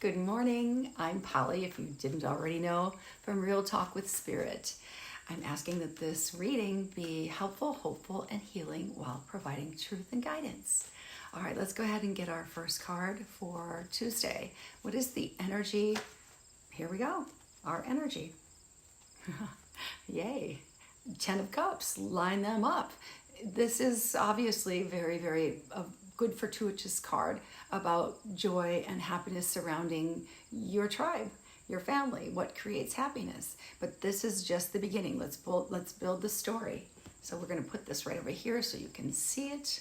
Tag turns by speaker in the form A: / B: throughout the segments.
A: Good morning. I'm Polly, if you didn't already know, from Real Talk with Spirit. I'm asking that this reading be helpful, hopeful, and healing while providing truth and guidance. All right, let's go ahead and get our first card for Tuesday. What is the energy? Here we go. Our energy. Yay. 10 of Cups. Line them up. This is obviously very, very good fortuitous card about joy and happiness surrounding your tribe, your family, what creates happiness. But this is just the beginning. Let's build the story. So we're going to put this right over here so you can see it.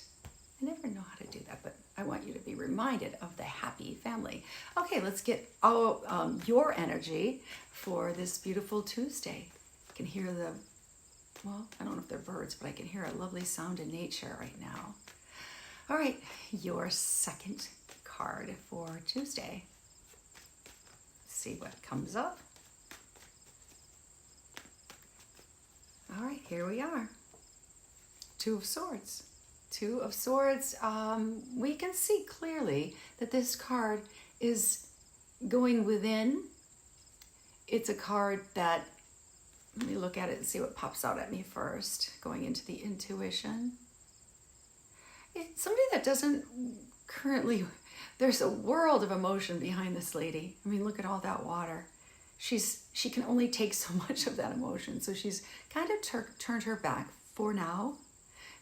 A: I never know how to do that, but I want you to be reminded of the happy family. Okay, let's get your energy for this beautiful Tuesday. You can hear well, I don't know if they're birds, but I can hear a lovely sound in nature right now. All right, your second card for Tuesday. Let's see what comes up. All right, here we are. Two of Swords. Two of Swords. We can see clearly that this card is going within. It's a card that, let me look at it and see what pops out at me first. Going into the intuition. It's somebody that doesn't currently, there's a world of emotion behind this lady. I mean, look at all that water. She can only take so much of that emotion. So she's kind of turned her back for now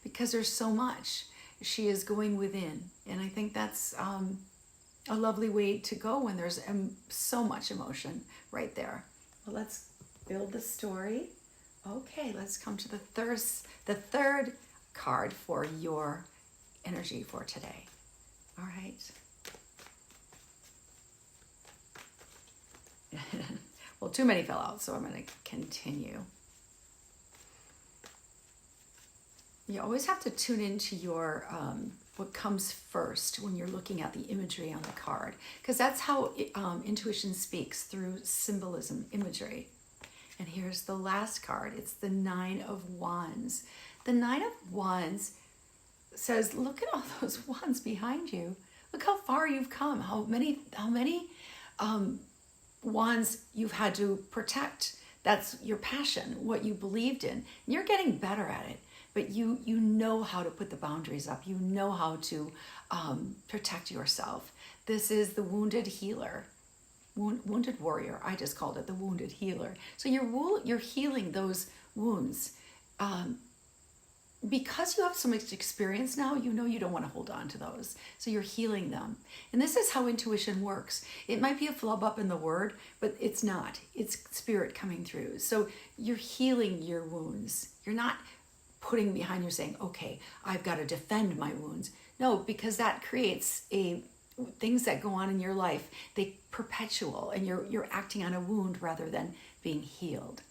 A: because there's so much. She is going within. And I think that's a lovely way to go when there's so much emotion right there. Well, let's build the story. Okay, let's come to the third card for your energy for today. All right. Well, too many fell out, so I'm going to continue. You always have to tune into your what comes first when you're looking at the imagery on the card, because that's how intuition speaks, through symbolism, imagery. And here's the last card. It's the Nine of Wands. The Nine of Wands says, look at all those wands behind you. Look how far you've come. How many wands you've had to protect. That's your passion, what you believed in. And you're getting better at it. But you know how to put the boundaries up. You know how to protect yourself. This is the wounded healer. Wounded warrior. I just called it the wounded healer. So you're healing those wounds. Because you have so much experience now, you know you don't want to hold on to those. So you're healing them. And this is how intuition works. It might be a flub up in the word, but it's not. It's spirit coming through. So you're healing your wounds. You're not putting behind you saying, okay, I've got to defend my wounds. No, because that creates things that go on in your life. They perpetual, and you're acting on a wound rather than being healed.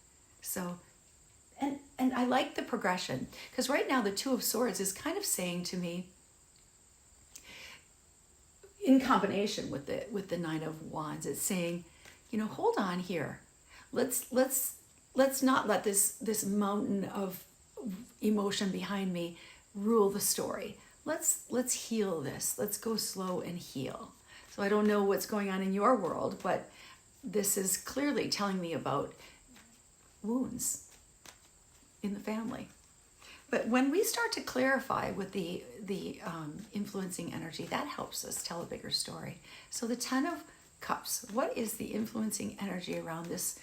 A: So And I like the progression, because right now the Two of Swords is kind of saying to me, in combination with the Nine of Wands, it's saying, hold on here. Let's not let this mountain of emotion behind me rule the story. Let's heal this. Let's go slow and heal. So I don't know what's going on in your world, but this is clearly telling me about wounds in the family. But when we start to clarify with the influencing energy, that helps us tell a bigger story. So the Ten of Cups, what is the influencing energy around this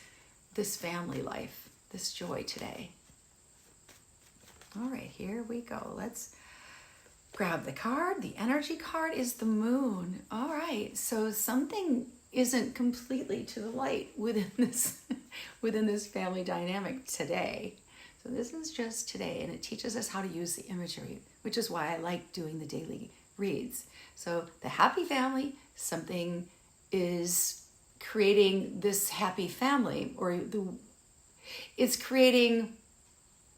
A: family life, this joy today? All right, here we go. Let's grab the card. The energy card is the Moon. All right, so something isn't completely to the light within this family dynamic today. So this is just today, and it teaches us how to use the imagery, which is why I like doing the daily reads. So the happy family, something is creating this happy family, or it's creating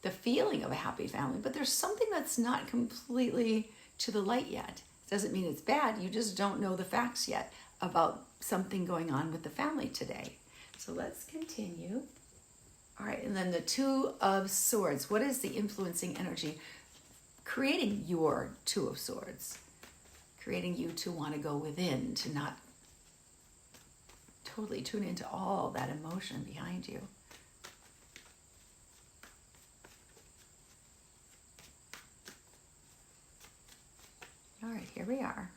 A: the feeling of a happy family, but there's something that's not completely to the light yet. Doesn't mean it's bad, you just don't know the facts yet about something going on with the family today. So let's continue. All right, and then the Two of Swords. What is the influencing energy creating your Two of Swords? Creating you to want to go within, to not totally tune into all that emotion behind you. All right, here we are.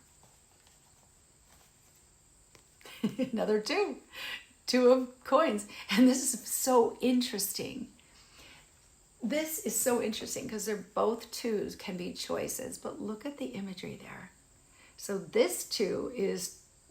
A: Another two of coins. And this is so interesting. This is so interesting because they're both twos, can be choices, but look at the imagery there. So this two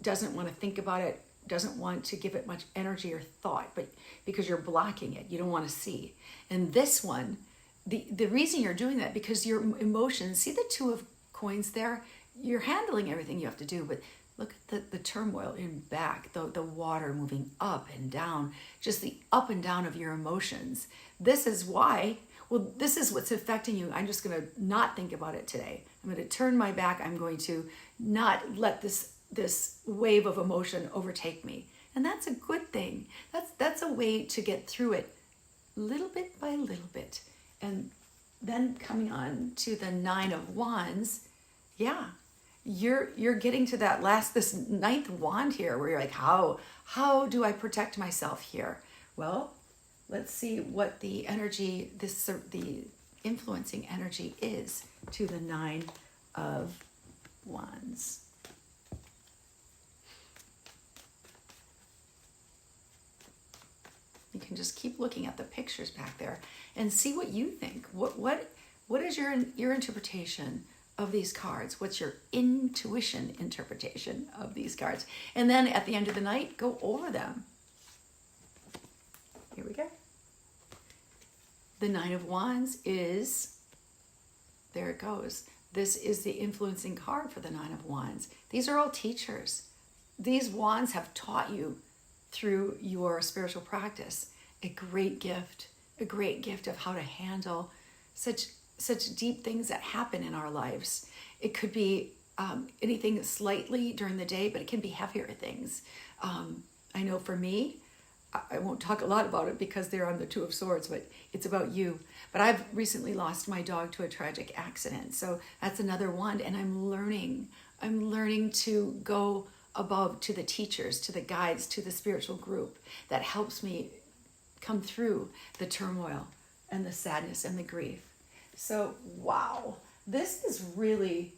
A: doesn't want to think about it, doesn't want to give it much energy or thought, but because you're blocking it, you don't want to see. And this one, the reason you're doing that, because your emotions, see the two of coins there? You're handling everything you have to do, but look at the turmoil in back, the water moving up and down, just the up and down of your emotions. This is why, well, this is what's affecting you. I'm just going to not think about it today. I'm going to turn my back. I'm going to not let this wave of emotion overtake me. And that's a good thing. That's a way to get through it little bit by little bit. And then coming on to the 9 of Wands, yeah, you're getting to that this 9th wand here where you're like, how do I protect myself here? Well, let's see what the energy, the influencing energy is to the 9 of Wands. You can just keep looking at the pictures back there and see what you think. What is your interpretation of these cards? What's your intuition interpretation of these cards? And then at the end of the night, go over them. Here we go. The 9 of Wands is, there it goes. This is the influencing card for the 9 of Wands. These are all teachers. These wands have taught you through your spiritual practice a great gift of how to handle such deep things that happen in our lives. It could be anything slightly during the day, but it can be heavier things. I know for me, I won't talk a lot about it because they're on the 2 of Swords, but it's about you. But I've recently lost my dog to a tragic accident. So that's another wand. And I'm learning to go above to the teachers, to the guides, to the spiritual group that helps me come through the turmoil and the sadness and the grief. So, wow, this is really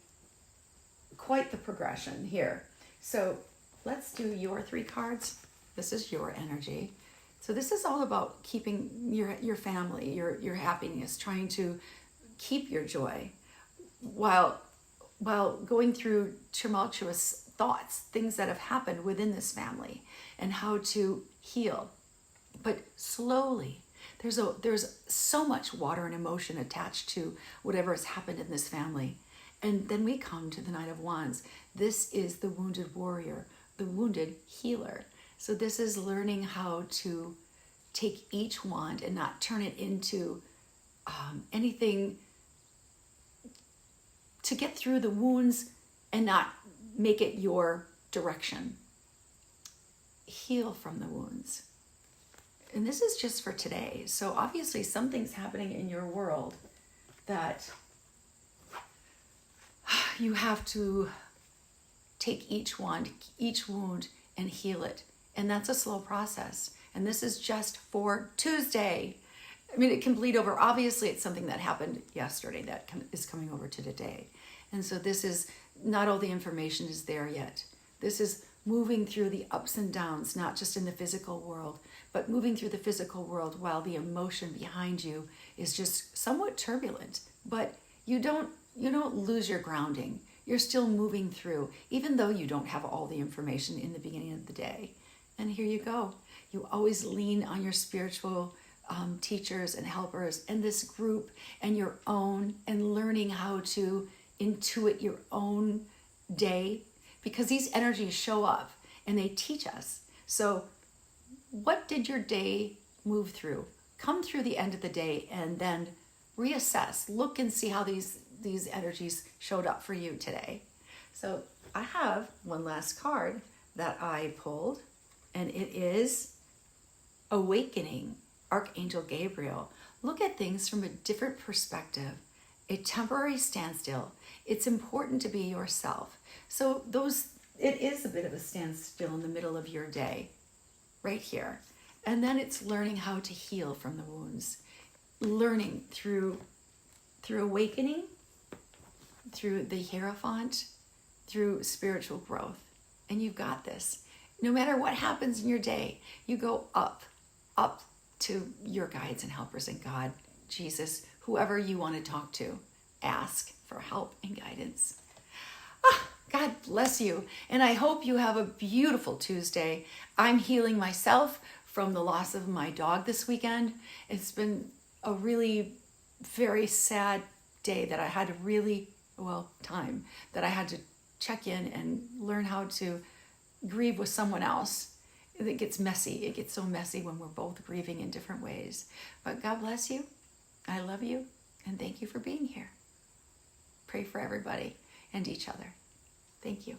A: quite the progression here. So let's do your 3 cards. This is your energy. So this is all about keeping your family, your happiness, trying to keep your joy while going through tumultuous thoughts, things that have happened within this family, and how to heal. But slowly, there's so much water and emotion attached to whatever has happened in this family. And then we come to the 9 of Wands. This is the wounded warrior, the wounded healer. So this is learning how to take each wand and not turn it into anything, to get through the wounds and not make it your direction. Heal from the wounds. And this is just for today. So obviously something's happening in your world that you have to take each wand, each wound, and heal it. And that's a slow process. And this is just for Tuesday. I mean, it can bleed over. Obviously, it's something that happened yesterday that is coming over to today. And so this is, not all the information is there yet. This is moving through the ups and downs, not just in the physical world, but moving through the physical world while the emotion behind you is just somewhat turbulent. But you don't lose your grounding. You're still moving through, even though you don't have all the information in the beginning of the day. And here you go. You always lean on your spiritual teachers and helpers and this group and your own, and learning how to intuit your own day, because these energies show up and they teach us. So what did your day move through? Come through the end of the day and then reassess, look and see how these energies showed up for you today. So I have one last card that I pulled, and it is Awakening, Archangel Gabriel. Look at things from a different perspective. A temporary standstill. It's important to be yourself. So it is a bit of a standstill in the middle of your day. right here. And then it's learning how to heal from the wounds, learning through awakening, through the Hierophant, through spiritual growth. And you've got this. No matter what happens in your day, you go up to your guides and helpers in God, Jesus, whoever you want to talk to. Ask for help and guidance. God bless you. And I hope you have a beautiful Tuesday. I'm healing myself from the loss of my dog this weekend. It's been a really very sad day that I had to time that I had to check in and learn how to grieve with someone else. It gets messy. It gets so messy when we're both grieving in different ways. But God bless you. I love you. And thank you for being here. Pray for everybody and each other. Thank you.